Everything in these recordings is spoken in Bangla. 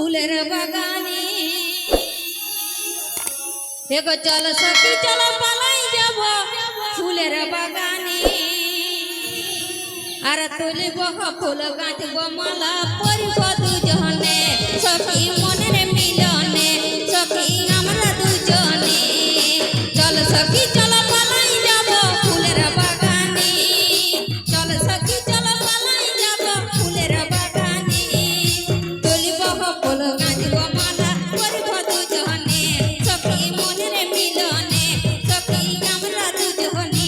ফুলের বাগানে দেখো চল সখী চলো পালাই যাব ফুলের বাগানে আর তুলিব ফুল গাঁথব মালা পরিব দুজনে সখী মনের মিলনে সখী আমরা দুজনে চল সখী চলো পালাই যাব ফুলের বাগানে চল সখী চলো পালাই যাব ফুলের বাগানে তুলিব ফুল গাঁথব মালা পরিব দুজনে সখী মনের মিলনে সখী আমরা দুজনে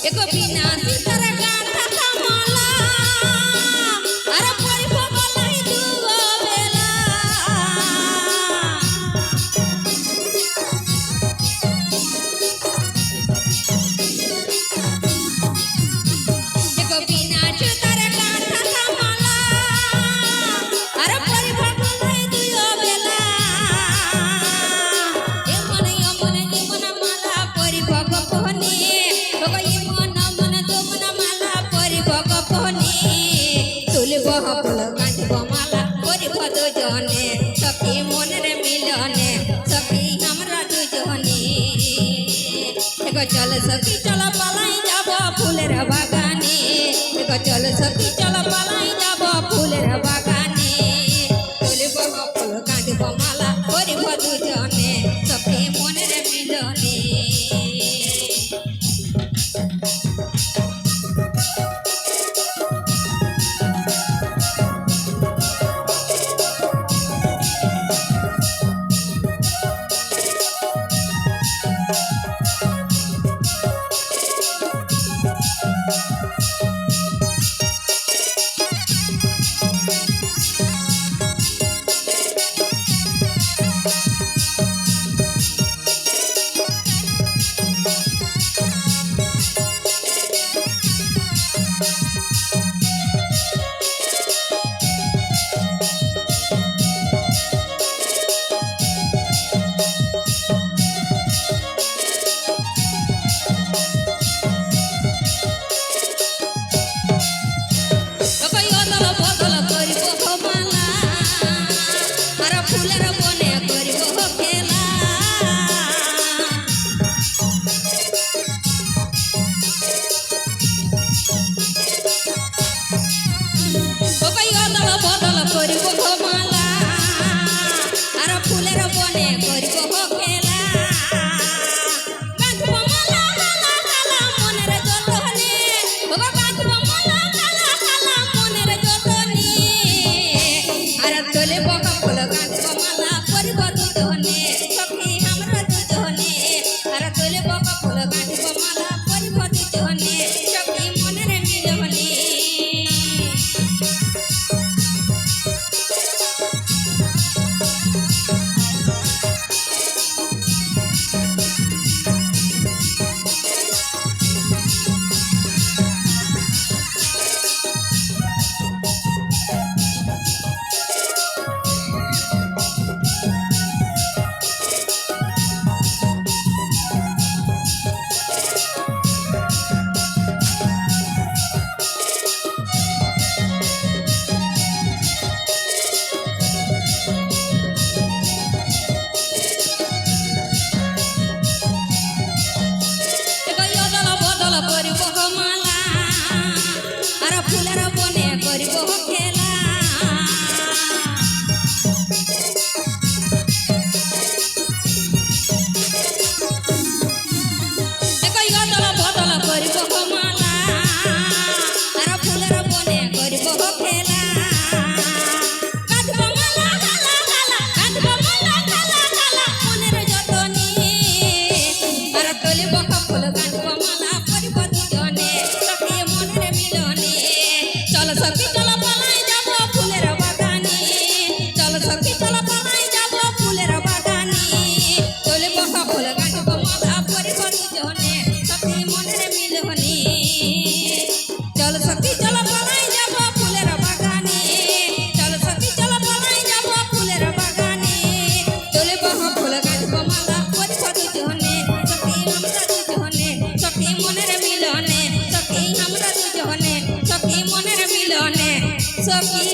एको बिना सीतार गाथा कमला अरे पड़िब गलाई दुआ बेला एको बिना सीतार गाथा कमला अरे पड़िब गलाई दुआ बेला एमन माला पड़िब गपने তুলিব ফুল গাঁথব মালা পরিব দুজনে সখী মনের মিলনে সখী আমরা দুজনে এগো চল সখী চল পালাই যাব ফুলের বাগানে এগো চল সখী চল পালাই যাব ফুলের বাগানে তুলিব ফুল গাঁথব মালা পরিব দুজনে সখী মনের মিলনে ফুলের বনে করিব খেলা অদল বদল করিব মালা আর ফুলের বনে করিব খেলা গাঁথব মালা কালা কালা মনের যতনে গাঁথব মালা কালা কালা মনের যতনে আর তুলিব ফুল গাঁথব মালা পরিব দুজনে সখী আমরা দুজনে আর তুলিব ফুল গাঁথব মালা পরিব দুজনে সখী মনের মিলনে চল সখী চল পালাই যাব ফুলের বাগানে চল সখী চল পালাই যাব ফুলের বাগানে তুলব ফুল গাঁথব মালা করিব দুজনে সখী আমরা দুজনে সখী মনের মিলনে সখী আমরা দুজনে সখী মনের মিলনে সখী